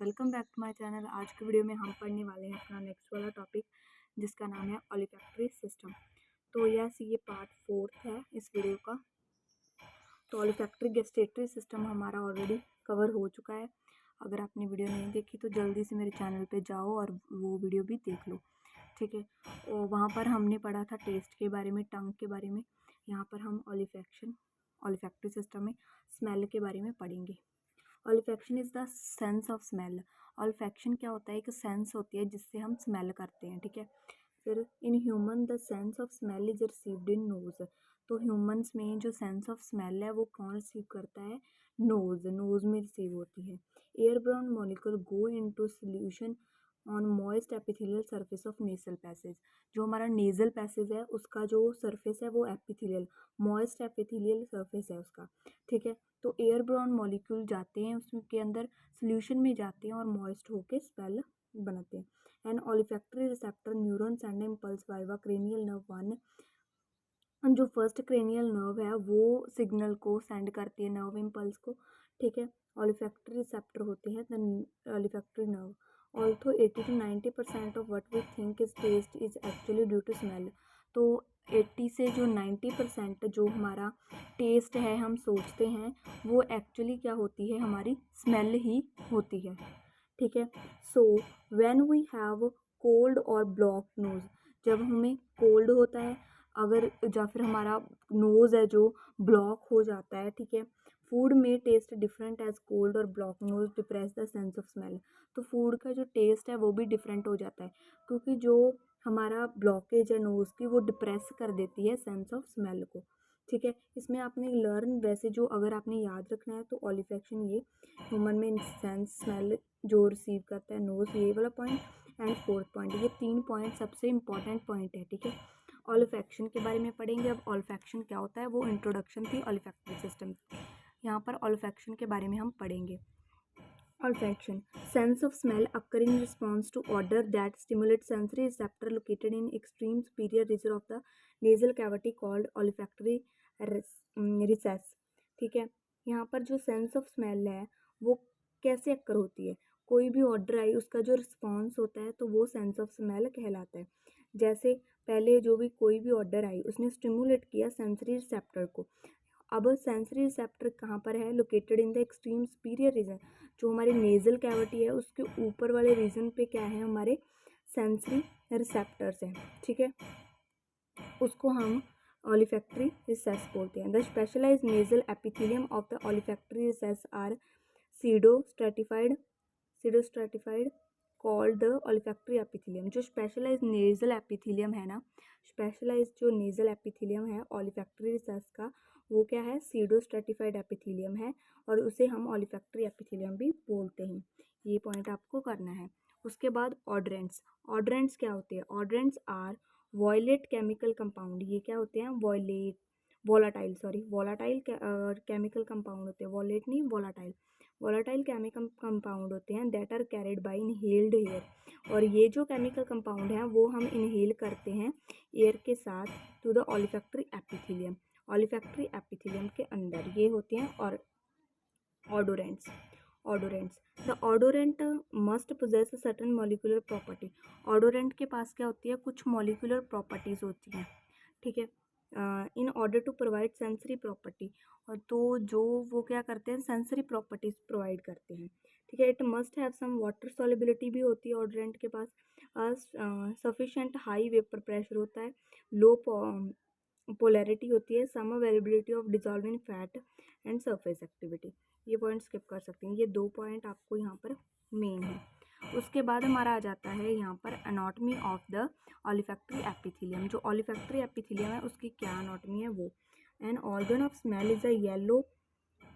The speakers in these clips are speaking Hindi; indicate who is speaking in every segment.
Speaker 1: Welcome back to my channel. आज के वीडियो में हम पढ़ने वाले हैं अपना नेक्स्ट वाला टॉपिक जिसका नाम है ओलिफैक्टरी सिस्टम। तो ये पार्ट 4 है इस वीडियो का। तो ओलिफैक्टरी गेस्टेटरी सिस्टम हमारा ऑलरेडी कवर हो चुका है। अगर आपने वीडियो नहीं देखी तो जल्दी से मेरे चैनल पे जाओ और वो वीडियो भी देख लो, ठीक है। और वहाँ पर हमने पढ़ा था टेस्ट के बारे में, टंग के बारे में। यहाँ पर हम ओलिफैक्टरी सिस्टम में स्मेल के बारे में पढ़ेंगे। Olfaction is the sense of smell. Olfaction क्या होता है? एक सेंस होती है जिससे हम स्मेल करते हैं, ठीक है। फिर in human the sense of smell is received in knows. तो ह्यूमंस में जो सेंस ऑफ स्मेल है वो कौन रिसीव करता है? नोज में रिसीव होती है। Air brown molecule go into solution on moist epithelial surface of nasal passage. जो हमारा नेजल पैसेज है उसका जो सरफेस है वो एपिथेलियल, मॉइस्ट एपिथेलियल सरफेस है उसका, ठीक है। तो एयर ब्राउन मॉलिक्यूल जाते हैं उसके अंदर, सोल्यूशन में जाते हैं और मॉइस्ट होके स्पेल बनाते हैं। And olfactory receptor neuron send impulse via cranial nerve 1। जो फर्स्ट क्रेनियल नर्व है वो सिग्नल को सेंड करती है, नर्व इम्पल्स को, ठीक है। ओलिफैक्टरी रिसेप्टर होते हैं the olfactory nerve. Although 80 to 90% of what we think is taste is actually due to smell. तो 80 से जो 90% जो हमारा टेस्ट है हम सोचते हैं वो एक्चुअली क्या होती है? हमारी स्मेल ही होती है, ठीक है। So when we have cold और ब्लॉक नोज, जब हमें कोल्ड होता है अगर, या फिर हमारा नोज़ है जो ब्लॉक हो जाता है, ठीक है। फूड में टेस्ट डिफरेंट एज कोल्ड और block nose depress the sense of smell. तो फूड का जो टेस्ट है वो भी डिफरेंट हो जाता है क्योंकि जो हमारा ब्लॉकेज है नोज़ की वो डिप्रेस कर देती है सेंस ऑफ स्मेल को, ठीक है। इसमें आपने लर्न, वैसे जो अगर आपने याद रखना है तो ओलिफैक्शन ये ह्यूमन में सेंस स्मेल जो रिसीव करता है नोज़, ये वाला पॉइंट, एंड फोर्थ पॉइंट, ये 3 पॉइंट सबसे इंपॉर्टेंट पॉइंट है, ठीक है। ओलिफैक्शन के बारे में पढ़ेंगे। अब ओलिफैक्शन क्या होता है वो इंट्रोडक्शन थी ओलिफैक्टरी सिस्टम। यहाँ पर ओलिफैक्शन के बारे में हम पढ़ेंगे। Olfaction, sense of smell occurring in response to odor that stimulates sensory receptor located in extreme superior region of the nasal cavity called olfactory recess, ठीक है। यहाँ पर जो सेंस ऑफ स्मेल है वो कैसे अक्कर होती है? कोई भी ऑर्डर आई उसका जो रिस्पॉन्स होता है तो वो सेंस ऑफ स्मेल कहलाता है। जैसे पहले जो भी कोई भी ऑर्डर आई उसने स्टिमुलेट किया सेंसरी रिसेप्टर को। अब सेंसरी रिसेप्टर कहाँ पर है? Located in the extreme superior region. जो हमारी नेजल कैविटी है उसके ऊपर वाले रीजन पे क्या है? हमारे सेंसरी रिसेप्टर्स हैं, ठीक है। उसको हम ओलिफैक्टरी रिसेस बोलते हैं। The specialized nasal epithelium of the olfactory recess are pseudostratified called the olfactory epithelium. जो स्पेशलाइज्ड नेजल एपिथेलियम है ना, स्पेशलाइज्ड जो नेजल एपिथेलियम है ओलिफैक्टरी रिसेस का, वो क्या है? सीडोस्ट्रेटिफाइड एपिथेलियम है और उसे हम ओलिफैक्टरी एपिथेलियम भी बोलते हैं। ये पॉइंट आपको करना है। उसके बाद ऑड्रेंट्स। ऑड्रेंट्स क्या होते हैं? ऑड्रेंट्स आर वॉयलेट केमिकल कंपाउंड। ये क्या होते हैं? वॉलाटाइल केमिकल कंपाउंड होते हैं। वॉलेट नहीं, वॉलाटाइल केमिकल कंपाउंड होते हैं that are carried by inhaled air. और ये जो केमिकल कंपाउंड हैं वो हम इनहेल करते हैं एयर के साथ to the olfactory epithelium. Olfactory epithelium के अंदर ये होते हैं और odorants. The odorant must possess certain molecular property. Odorant के पास क्या होती है? कुछ मॉलिक्यूलर प्रॉपर्टीज होती हैं, ठीक है, in order to provide sensory property. और तो जो वो क्या करते हैं? सेंसरी प्रॉपर्टीज प्रोवाइड करते हैं, ठीक है। It must have some water solubility भी होती है ऑडोरेंट के पास। सफिशेंट हाई वेपर प्रेशर होता है, लो पोलैरिटी होती है, some availability of dissolving fat and surface activity. ये पॉइंट स्किप कर सकते हैं, ये 2 पॉइंट आपको यहाँ पर मेन है। उसके बाद हमारा आ जाता है यहाँ पर anatomy of the olfactory epithelium. जो ओलिफैक्टरी एपिथेलियम है उसकी क्या एनाटॉमी है वो? An organ of smell is a yellow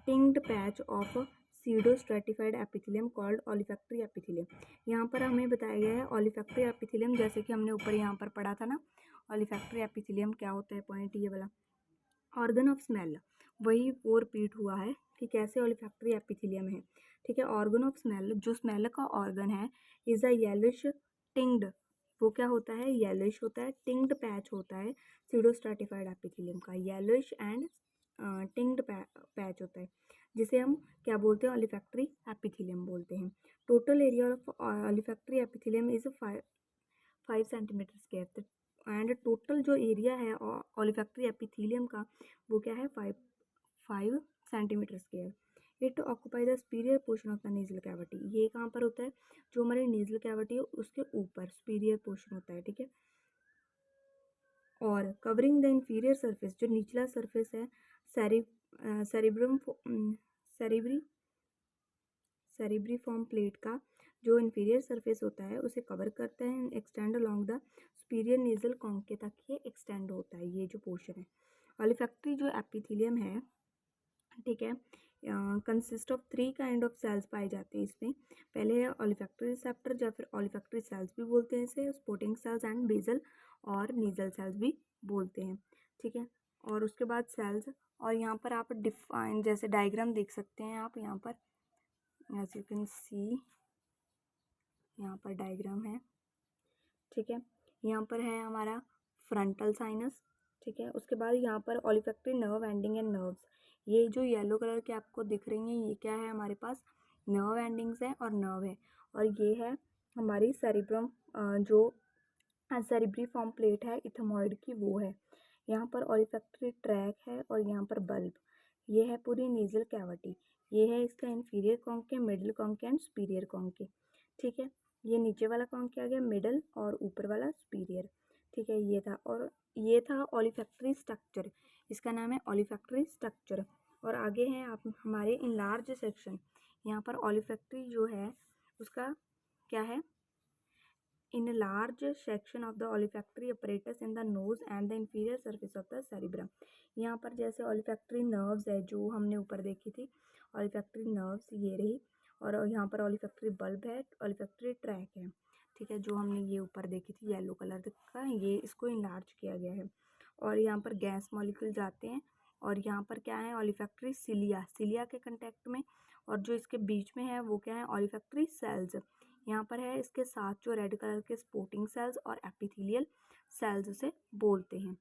Speaker 1: tinged patch of pseudostratified epithelium called olfactory epithelium. यहाँ पर हमें बताया गया है ओलिफैक्टरी एपिथेलियम, जैसे कि हमने ऊपर यहाँ पर पढ़ा था ना, ओलिफैक्टरी एपिथेलियम क्या होता है, पॉइंट ये वाला। ऑर्गन ऑफ स्मेल, वही वो रिपीट हुआ है कि कैसे ओलिफैक्टरी एपिथेलियम है, ठीक है। ऑर्गन ऑफ स्मेल, जो स्मेल का ऑर्गन है, इज अ येलिश टिंग्ड, वो क्या होता है? येलिश होता है। टिंग्ड पैच होता है सीडोस्ट्रेटिफाइड एपिथेलियम का, येलिश एंड टिंग्ड पैच होता है। जिसे हम क्या बोलते हैं, ओलिफैक्टरी एपिथेलियम बोलते हैं। Total area of olfactory epithelium is 5 centimetre square, and total जो एरिया है ओलिफैक्टरी एपिथेलियम का वो क्या है, 5 centimetre square. It occupy the superior portion of the nasal cavity, ये कहाँ पर होता है, जो हमारी नेजल कैविटी है उसके ऊपर सुपीरियर पोर्शन होता है, ठीक है। और कवरिंग द इंफीरियर सरफेस, जो निचला सरफेस है सेरिब्रम सेरिब्रिफॉर्म प्लेट का जो इंफीरियर सरफेस होता है उसे कवर करता है, extend along the superior nasal concha तक ये एक्सटेंड होता है, ये जो पोर्शन है। ओलिफैक्टरी जो एपिथेलियम है, ठीक है, consist of 3 kind of cells पाए जाते हैं इसमें। पहले है ओलिफैक्टरी रिसेप्टर, या फिर ओलिफैक्टरी सेल्स भी बोलते हैं इसे, स्पोर्टिंग सेल्स एंड बेसल और नीजल सेल्स भी बोलते हैं, ठीक है। और उसके बाद सेल्स, और यहाँ पर आप डिफाइन जैसे डायग्राम देख सकते हैं आप, यहाँ पर एज यू कैन सी, यहाँ पर डायग्राम है, ठीक है। यहाँ पर है हमारा फ्रंटल साइनस, ठीक है। उसके बाद यहाँ पर ओलिफैक्टरी नर्व एंडिंग एंड नर्व्स, ये जो येलो कलर के आपको दिख रही हैं ये क्या है, हमारे पास नर्व एंडिंग्स है और नर्व है। और ये है हमारी सेरिब्रम, जो सेरिब्रिफॉर्म प्लेट है इथमॉइड की, वो है। यहाँ पर ओलिफैक्टरी ट्रैक है और यहाँ पर बल्ब, ये है पूरी नेजल कैविटी, ये है इसका इंफीरियर कॉन्के, मिडिल कॉन्के एंड सुपीरियर कॉन्के, ठीक है। ये नीचे वाला कॉन्के आ गया मिडल, और ऊपर वाला सुपीरियर, ठीक है। ये था, और ये था ओलिफैक्टरी स्ट्रक्चर, इसका नाम है ओलिफैक्टरी स्ट्रक्चर। और आगे हैं आप हमारे इनलार्ज सेक्शन, यहाँ पर ओलिफैक्टरी जो है उसका क्या है, in a large section of the olfactory apparatus in the nose and the inferior surface of the cerebrum। यहाँ पर जैसे olfactory nerves है जो हमने ऊपर देखी थी, olfactory nerves ये रही, और यहाँ पर olfactory bulb है, olfactory tract है, ठीक है, जो हमने ये ऊपर देखी थी येलो कलर का, ये इसको इनलार्ज किया गया है। और यहाँ पर गैस मॉलिक्यूल जाते हैं, और यहाँ पर क्या है, olfactory cilia के कंटेक्ट में, और जो इसके बीच में है वो क्या है, olfactory cells। यहाँ पर है इसके साथ जो रेड कलर के स्पोर्टिंग सेल्स और एपिथेलियल सेल्स उसे बोलते हैं,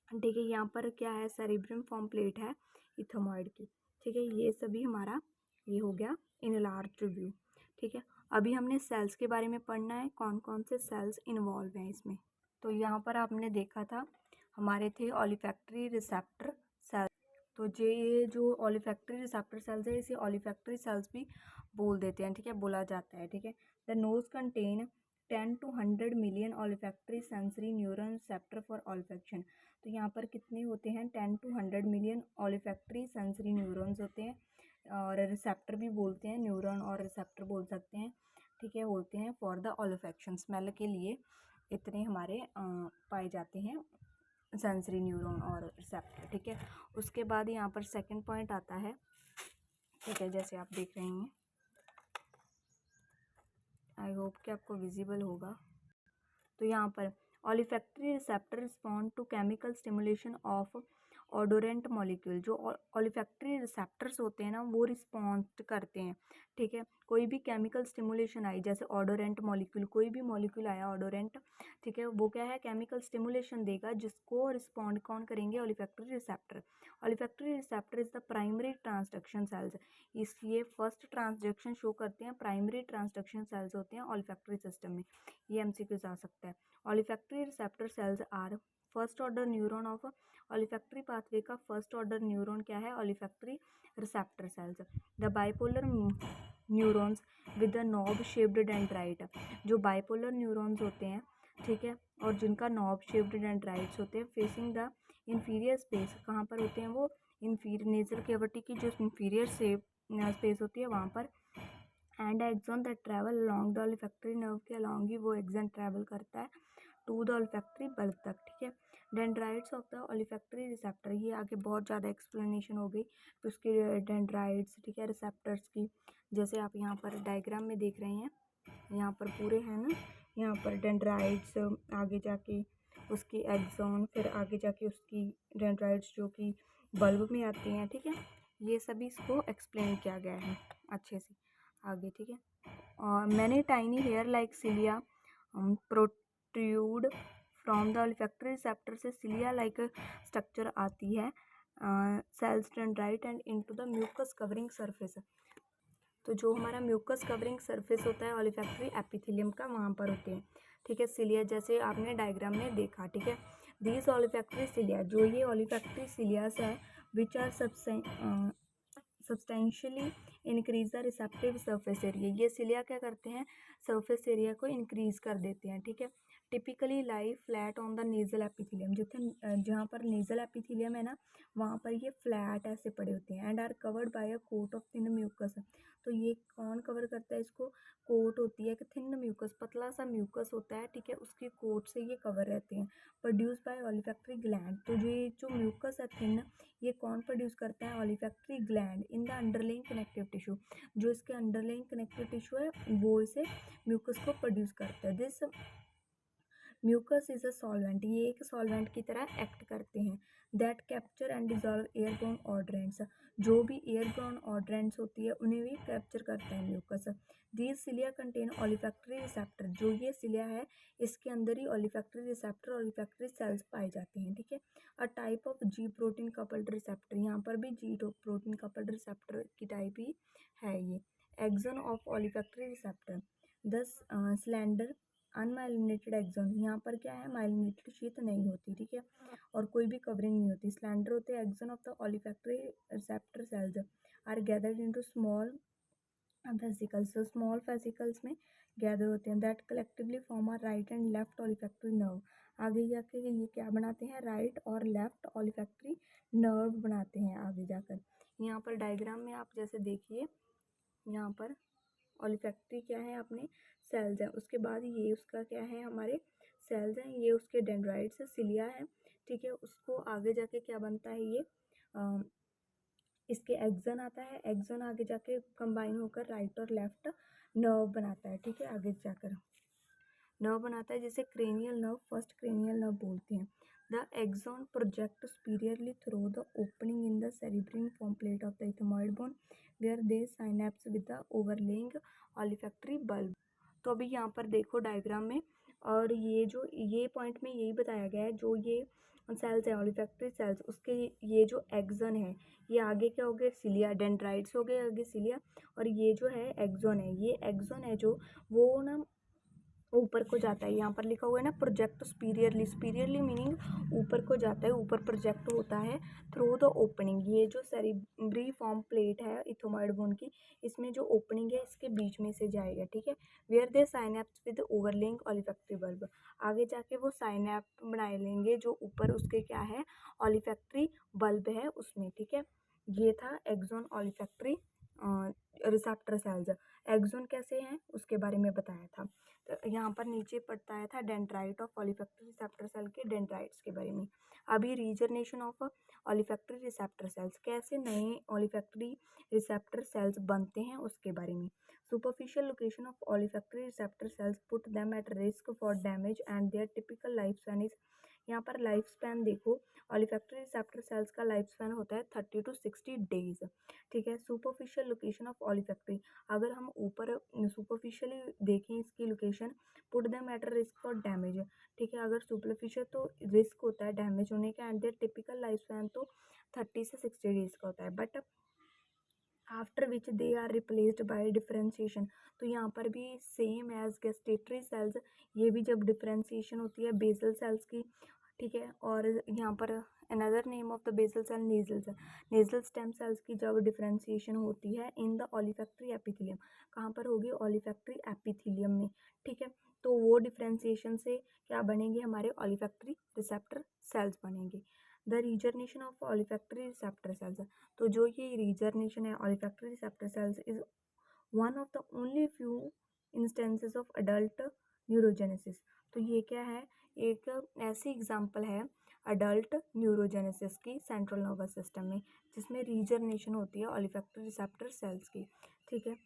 Speaker 1: ठीक है। यहाँ पर क्या है, सेरिब्रम फॉर्म प्लेट है इथमॉइड की, ठीक है। ये सभी हमारा ये हो गया इनलार्ज व्यू, ठीक है। अभी हमने सेल्स के बारे में पढ़ना है, कौन कौन से सेल्स इन्वॉल्व हैं इसमें। तो यहाँ पर आपने देखा था हमारे थे ओलिफैक्टरी रिसेप्टर सेल्स, तो ये जो ओलिफैक्टरी रिसेप्टर सेल्स है इसे ओलिफैक्टरी सेल्स भी बोल देते हैं, ठीक है, बोला जाता है, ठीक है। The nose contain 10 to 100 million olfactory sensory neuron receptor for olfaction. तो यहाँ पर कितने होते हैं, 10 to 100 million olfactory sensory neurons होते हैं, और रिसेप्टर भी बोलते हैं, न्यूरॉन और रिसेप्टर बोल सकते हैं, ठीक है, होते हैं फॉर द ऑल्फैक्शन, स्मेल के लिए इतने हमारे पाए जाते हैं सेंसरी न्यूरॉन और रिसेप्टर, ठीक है। उसके बाद यहाँ पर सेकंड पॉइंट आता है, ठीक है, जैसे आप देख रहे हैं, आई होप कि आपको विजिबल होगा। तो यहाँ पर olfactory receptor respond to chemical stimulation of odorant molecule, जो ओलिफैक्टरी रिसेप्टर्स होते हैं ना वो रिस्पॉन्ड करते हैं, ठीक है। कोई भी केमिकल स्टिमुलेशन आई, जैसे ओडोरेंट मॉलिक्यूल, कोई भी मॉलिक्यूल आया ओडोरेंट, ठीक है, वो क्या है, केमिकल स्टिमुलेशन देगा, जिसको रिस्पॉन्ड कौन करेंगे, olfactory receptor. Olfactory receptor is the primary transduction cells, इसलिए फर्स्ट ट्रांसडक्शन शो करते हैं प्राइमरी ट्रांसडक्शन सेल्स होते हैं ओलिफैक्टरी सिस्टम में, ये एमसीक्यूज आ सकता है। Olfactory receptor cells are first order neuron of olfactory pathway का फर्स्ट ऑर्डर न्यूरॉन क्या है, olfactory receptor cells. The bipolar neurons with the knob shaped dendrite, जो बाइपोलर न्यूरॉन्स होते हैं, ठीक है, और जिनका नॉब शेप्ड डेंड्राइट्स होते हैं, फेसिंग द इंफीरियर स्पेस, कहाँ पर होते हैं वो, नेजल कैविटी की जो इंफीरियर स्पेस होती है वहाँ पर। And axon that travel along the olfactory nerve के अलॉन्ग ही वो एक्सॉन ट्रैवल करता है टू द ओलिफैक्टरी बल्ब तक, ठीक है। Dendrites of the olfactory receptor, ये आगे बहुत ज़्यादा एक्सप्लेनेशन हो गई तो उसकी डेंड्राइट्स, ठीक है, रिसेप्टर्स की, जैसे आप यहाँ पर डायग्राम में देख रहे हैं, यहाँ पर पूरे हैं ना, यहाँ पर डेंड्राइट्स, आगे जाके उसकी एक्सॉन, फिर आगे जाके उसकी डेंड्राइट्स जो कि बल्ब में आती हैं, ठीक है, ये सभी इसको एक्सप्लेन किया गया है अच्छे से आगे, ठीक है। और many tiny hair like cilia protrude from the olfactory receptor, से सिलिया लाइक स्ट्रक्चर आती है cells dendrite and into the mucus covering surface. तो जो हमारा म्यूकस कवरिंग सरफेस होता है ओलिफैक्टरी एपिथेलियम का, वहाँ पर होते हैं, ठीक है। सिलिया जैसे आपने डायग्राम में देखा, ठीक है। दीज ओलिफैक्टरी सिलिया, जो ये ओलिफैक्टरी सिलियास है, which are substantially increase the receptive surface area. ये सिलिया क्या करते हैं, सरफेस एरिया को इंक्रीज कर देते हैं, ठीक है। Typically lie flat on the nasal epithelium, जितने जहाँ पर नेजल एपिथेलियम है ना, वहाँ पर ये फ्लैट ऐसे पड़े होते हैं। And are covered by a coat of thin mucus. तो ये कौन कवर करता है इसको, कोट होती है कि थिन म्यूकस, पतला सा म्यूकस होता है, ठीक है, उसकी कोट से ये कवर रहते हैं। प्रोड्यूस बाय ओलिफैक्टरी ग्लैंड, तो ये जो म्यूकस है थिन, ये कौन प्रोड्यूस करता है, olfactory gland in the underlying connective tissue. जो इसके अंडरलाइंग कनेक्टिव टिश्यू है वो इसे म्यूकस को प्रोड्यूस करता है। This mucus is a solvent, ये एक सॉल्वेंट की तरह एक्ट करते हैं। That capture and dissolve airborne odorants, जो भी एयरबोर्न ऑर्डरेंट्स होती है उन्हें भी कैप्चर करता है mucus. These cilia contain olfactory receptor, जो ये सिलिया है इसके अंदर ही ओलिफैक्टरी रिसेप्टर, ओलिफैक्टरी सेल्स पाए जाते हैं, ठीक है। A type of ji protein coupled receptor, यहाँ पर भी जी प्रोटीन कपल्ड रिसेप्टर की टाइप ही है ये। एक्सोन ऑफ ओलिफैक्टरी रिसेप्टर, दस स्लेंडर अनमाइलिनेटेड एक्सोन, यहाँ पर क्या है, माइलिनेटेड शीत नहीं होती, ठीक है, और कोई भी कवरिंग नहीं होती। स्लैंडर होते हैं axon of the olfactory receptor cells are gathered into small vesicles, तो स्मॉल वेसिकल्स में गैदर होते हैं। That collectively form are right and left olfactory nerve, आगे जाके ये क्या बनाते हैं, राइट और लेफ्ट ओलिफैक्टरी नर्व बनाते हैं आगे जाकर। यहाँ पर डायग्राम में आप जैसे देखिए, यहाँ पर ओलिफैक्टरी क्या है, अपने सेल्स हैं, उसके बाद ये उसका क्या है, हमारे सेल्स हैं, ये उसके डेंड्राइट्स सिलिया है, ठीक है। उसको आगे जाके क्या बनता है, ये इसके एक्सन आता है, एक्सन आगे जाके कंबाइन होकर राइट और लेफ्ट नर्व बनाता है, ठीक है, आगे जाकर नर्व बनाता है, जिसे cranial nerve, first cranial nerve बोलते हैं। The axon project superiorly through the opening in the cerebrum form plate of the ethmoid bone where they synapse with the overlying olfactory bulb. तो अभी यहाँ पर देखो डायग्राम में, और ये जो ये पॉइंट में यही बताया गया है, जो ये सेल्स है ओलिफैक्टरी सेल्स, उसके ये जो एक्सन है, ये आगे क्या हो गए, सिलिया, डेंड्राइट्स हो गए आगे सिलिया, और ये जो है एक्सोन है, ये एक्सोन है जो वो ना ऊपर को जाता है। यहाँ पर लिखा हुआ है ना, प्रोजेक्ट सुपीरियरली, सुपीरियरली मीनिंग ऊपर को जाता है, ऊपर प्रोजेक्ट होता है थ्रू द ओपनिंग। ये जो सेरिब्री फॉर्म प्लेट है इथोमॉइड बोन की, इसमें जो ओपनिंग है इसके बीच में से जाएगा, ठीक है। Where they synapse with overlying olfactory bulb, आगे जाके वो साइनेप बना लेंगे जो ऊपर उसके क्या है, ओलिफैक्टरी बल्ब है उसमें, ठीक है। ये था एक्सोन ओलिफैक्टरी रिसेप्टर सेल्स। एक्सोन कैसे हैं उसके बारे में बताया था। तो यहाँ पर नीचे बताया था dendrite of olfactory receptor cell के डेंड्राइट्स के बारे में। अभी regeneration of olfactory receptor sales, कैसे नए ओलिफैक्टरी रिसेप्टर सेल्स बनते हैं उसके बारे में। Superficial location of olfactory receptor cells put them at risk for damage and their typical life span is, यहाँ पर लाइफ स्पैन देखो, ओलिफैक्टरी रिसेप्टर सेल्स का लाइफ स्पैन होता है 30 to 60 डेज, ठीक है। सुपरफिशियल लोकेशन ऑफ ओलिफैक्टरी, अगर हम ऊपर सुपरफिशियली देखें इसकी location, put them at risk for damage, ठीक है। अगर सुपरफिशियल तो रिस्क होता है डैमेज होने का, and their typical life span तो 30 से 60 डेज का होता है, but after which they are replaced by differentiation. तो यहाँ पर भी सेम एज गेस्टेटरी सेल्स, ये भी जब डिफ्रेंशिएशन होती है बेसल सेल्स की, ठीक है। और यहाँ पर another name of the basal cell nasal cell, nasal stem cells की जब डिफ्रेंशिएशन होती है इन द ओलिफैक्टरी एपिथेलियम, कहाँ पर होगी, ओलिफैक्टरी एपिथेलियम में, ठीक है। तो वो डिफ्रेंशिएशन से क्या बनेंगे, हमारे ओलिफैक्टरी रिसेप्टर सेल्स बनेंगे। The regeneration of olfactory receptor cells, तो जो ये रीजनरेशन है olfactory receptor cells is one of the only few instances of adult neurogenesis. तो ये क्या है, एक ऐसी एग्जांपल है अडल्ट न्यूरोजेनेसिस की सेंट्रल नर्वस सिस्टम में, जिसमें रीजनरेशन होती है ओलिफैक्टरी रिसेप्टर सेल्स की, ठीक है।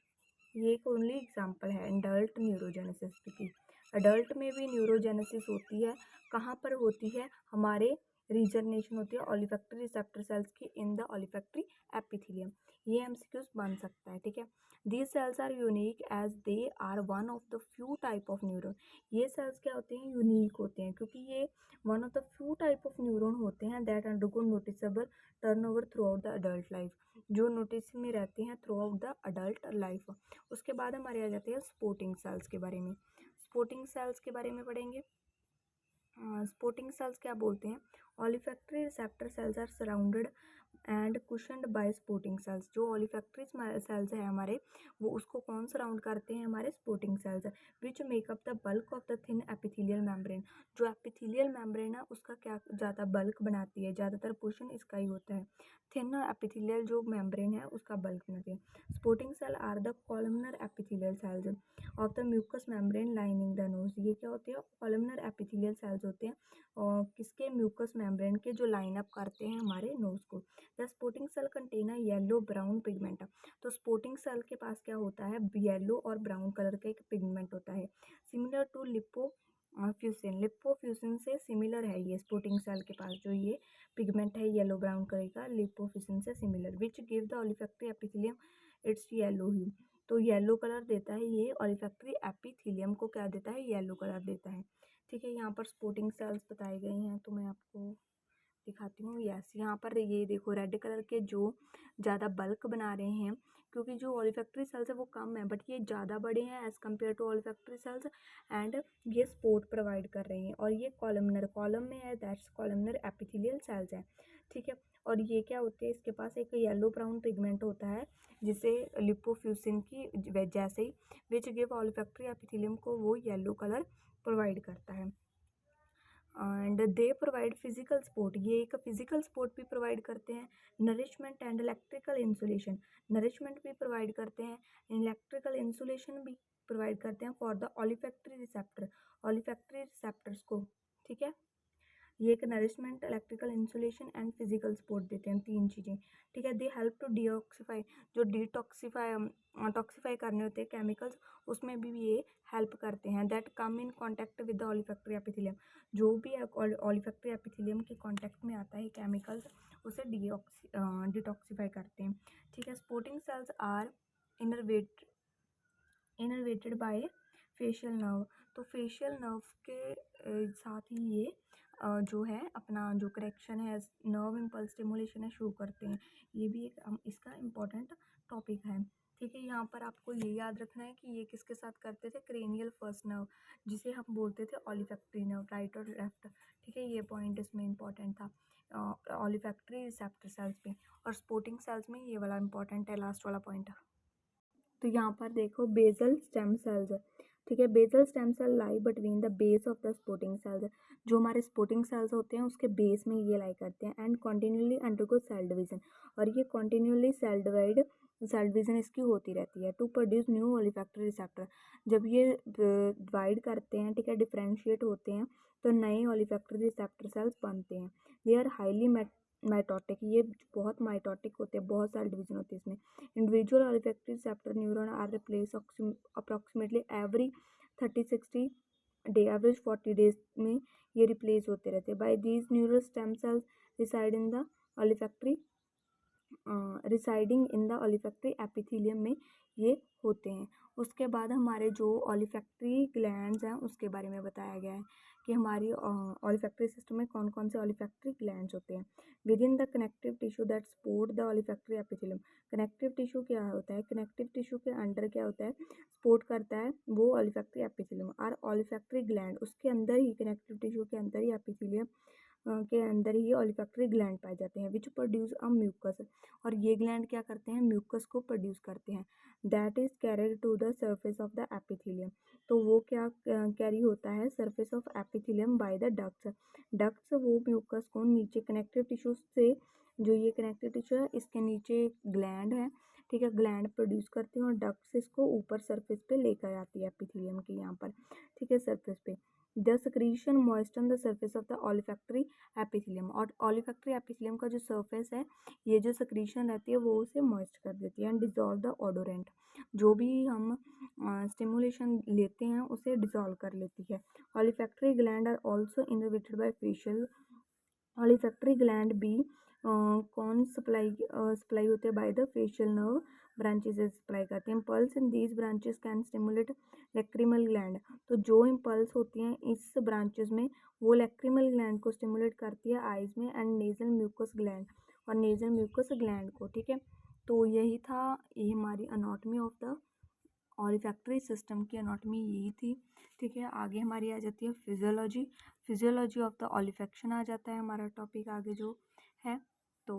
Speaker 1: ये एक ओनली एग्जांपल है अडल्ट न्यूरोजेनेसिस की। अडल्ट में भी न्यूरोजेनेसिस होती है, कहाँ पर होती है, हमारे रीजनरेशन होती है ओलिफैक्टरी रिसेप्टर सेल्स की इन द ओलिफैक्टरी एपिथेलियम। ये एमसीक्यूज बन सकता है, ठीक है। These cells are unique as they are one of the few type of neuron, ये सेल्स क्या होते हैं, यूनिक होते हैं, क्योंकि ये one of the few type of neuron होते हैं that undergo noticeable turnover throughout the adult life, जो नोटिस में रहते हैं throughout the adult life. उसके बाद हमारे आ जाते हैं स्पोर्टिंग सेल्स के बारे में। स्पोर्टिंग सेल्स के बारे में पढ़ेंगे। स्पोर्टिंग सेल्स क्या बोलते हैं? Olfactory receptor cells are surrounded and cushioned by supporting cells. जो ऑलिफैक्टरी सेल्स है हमारे, वो उसको कौन सराउंड करते हैं? हमारे supporting cells, which make up the bulk of the thin epithelial membrane. जो एपिथेलियल मेम्ब्रेन है उसका क्या ज़्यादा बल्क बनाती है, ज़्यादातर पोर्शन इसका ही होता है। थिन एपिथेलियल जो मेम्ब्रेन है उसका बल्क बनाती है। Supporting cell are the columnar epithelial cells of the mucus membrane lining the nose. ये क्या होते हैं? कॉलमनर एपिथेलियल सेल्स होते हैं और किसके? म्यूकस मेम्ब्रेन के, जो लाइन अप करते हैं हमारे नोज को। The supporting cell contain a yellow brown pigment. तो स्पोर्टिंग सेल के पास क्या होता है? येलो और ब्राउन कलर का एक पिगमेंट होता है, सिमिलर टू लिपोफ्यूसिन। लिपोफ्यूसिन से सिमिलर है ये स्पोर्टिंग सेल के पास जो ये पिगमेंट है येलो ब्राउन कलर का, लिपोफ्यूसिन से similar, which give the olfactory epithelium its yellow hue. तो येलो कलर देता है ये, ऑलिफैक्टरी एपिथेलियम को क्या देता है? येलो कलर देता है। ठीक है, यहाँ पर स्पोर्टिंग सेल्स बताए गए हैं तो मैं आपको दिखाती हूँ। यस, यहाँ पर ये देखो रेड कलर के जो ज़्यादा बल्क बना रहे हैं, क्योंकि जो ऑलिफैक्टरी सेल्स है वो कम है, बट ये ज़्यादा बड़े हैं as compare to olfactory cells, and ये सपोर्ट प्रोवाइड कर रहे हैं। और ये कॉलम में है, दैट्स कॉलमनर एपिथेलियल सेल्स है। ठीक है, और ये क्या होते हैं? इसके पास एक येलो ब्राउन पिगमेंट होता है जिसे लिपोफ्यूसिन की जैसे ही, विच गिव ऑलिफैक्टरी एपिथेलियम को वो येलो कलर प्रोवाइड करता है। And they provide physical support, ये एक फिजिकल सपोर्ट भी प्रोवाइड करते हैं। Nourishment and electrical insulation, nourishment भी प्रोवाइड करते हैं, इलेक्ट्रिकल इंसुलेशन भी प्रोवाइड करते हैं for the olfactory receptor, olfactory receptors को। ठीक है, ये एक nourishment, electrical insulation and physical support देते हैं, तीन चीज़ें। ठीक है, दे हेल्प टू डिऑक्सीफाई, जो टॉक्सीफाई करने होते हैं केमिकल्स, उसमें भी ये हेल्प करते हैं। That come in contact with the olfactory epithelium, जो भी ऑलिफैक्टरी एपिथेलियम के कॉन्टैक्ट में आता है केमिकल्स, उसे डिटॉक्सीफाई करते हैं। ठीक है, supporting cells are innervated by facial nerve. तो फेशियल नर्व के साथ ही ये जो है अपना जो करेक्शन है, नर्व इम्पल्स स्टिमुलेशन है, शो करते हैं। ये भी एक इसका इम्पोर्टेंट टॉपिक है। ठीक है, यहाँ पर आपको ये याद रखना है कि ये किसके साथ करते थे? क्रेनियल फर्स्ट नर्व, जिसे हम बोलते थे ऑलिफैक्टरी नर्व, राइट और लेफ्ट। ठीक है, ये पॉइंट इसमें इम्पोर्टेंट था ऑलिफैक्टरी रिसेप्टर सेल्स में, और स्पोर्टिंग सेल्स में ये वाला इम्पोर्टेंट है, लास्ट वाला पॉइंट। तो यहाँ पर देखो बेसल स्टेम सेल्स है। ठीक है, basal stem cell lie between the base of the supporting cells. जो हमारे स्पोर्टिंग सेल्स होते हैं उसके बेस में ये लाई करते हैं, and continually undergo cell division, और ये कॉन्टिन्यूली सेल डिवीजन इसकी होती रहती है टू प्रोड्यूस न्यू ऑलिफैक्टरी रिसेप्टर। जब ये डिवाइड करते हैं, ठीक है, डिफ्रेंशिएट होते हैं, तो नए ऑलिफैक्टरी रिसेप्टर सेल्स बनते हैं। दे आर हाईली माइटोटिक, ये बहुत माइटोटिक होते हैं, बहुत सारे डिवीजन होते हैं इसमें। Individual olfactory receptor neuron are replace approximately every 30-60 day, average 40 days में ये रिप्लेस होते रहते हैं by these neural stem cells reside in the olfactory residing in the olfactory epithelium में ये होते हैं। उसके बाद हमारे जो ऑलिफैक्टरी ग्लैंड्स हैं उसके बारे में बताया गया है कि हमारी ऑलिफैक्टरी सिस्टम में कौन कौन से ऑलिफैक्टरी ग्लैंड्स होते हैं। Within the connective tissue that support the olfactory epithelium. Connective tissue क्या होता है? कनेक्टिव टिश्यू के अंडर क्या होता है? सपोर्ट करता है वो ऑलिफैक्टरी एपिथेलियम। और ऑलिफैक्टरी ग्लैंड, उसके अंदर ही, कनेक्टिव टिश्यू के अंदर ही, एपिथेलियम के अंदर ही ऑलिफैक्टरी ग्लैंड पाए जाते हैं, विच प्रोड्यूस अ म्यूकस। और ये ग्लैंड क्या करते हैं? म्यूकस को प्रोड्यूस करते हैं, that is carried to the surface of the epithelium. तो वो क्या कैरी होता है? Surface of epithelium by the ducts. Ducts वो म्यूकस को नीचे कनेक्टिव टिश्यू से, जो ये कनेक्टिव टिश्यू है इसके नीचे ग्लैंड है, ठीक है, ग्लैंड प्रोड्यूस करती हैं और डक्ट्स इसको ऊपर सरफेस पे लेकर आती है एपिथेलियम के यहाँ पर, ठीक है, सरफेस पे। The secretion moisten the surface of the olfactory epithelium। और olfactory epithelium का जो surface है, ये जो secretion रहती है वो उसे moist कर देती है, एंड dissolve the odorant। जो भी हम stimulation लेते हैं उसे dissolve कर लेती है। olfactory gland are also innervated by facial। olfactory gland भी कौन सप्लाई होते हैं? By the facial nerve branches supply करते हैं। Impulse in these branches can stimulate lacrimal gland. तो जो इम्पल्स होती हैं इस ब्रांचेस में वो लैक्रिमल ग्लैंड को स्टिमुलेट करती है आइज में, एंड नेजल म्यूकस ग्लैंड और नेजल म्यूकस ग्लैंड को, ठीक है। तो यही था, ये हमारी anatomy of the olfactory system की अनाटमी यही थी, ठीक है। आगे हमारी आ जाती है physiology. Physiology of the olfaction आ जाता है हमारा टॉपिक आगे जो है। तो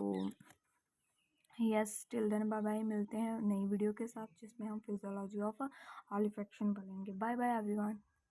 Speaker 1: yes, till then bye bye, मिलते हैं नई वीडियो के साथ जिसमें हम फिजियोलॉजी ऑफ ऑलिफैक्शन पढ़ेंगे। Bye bye everyone.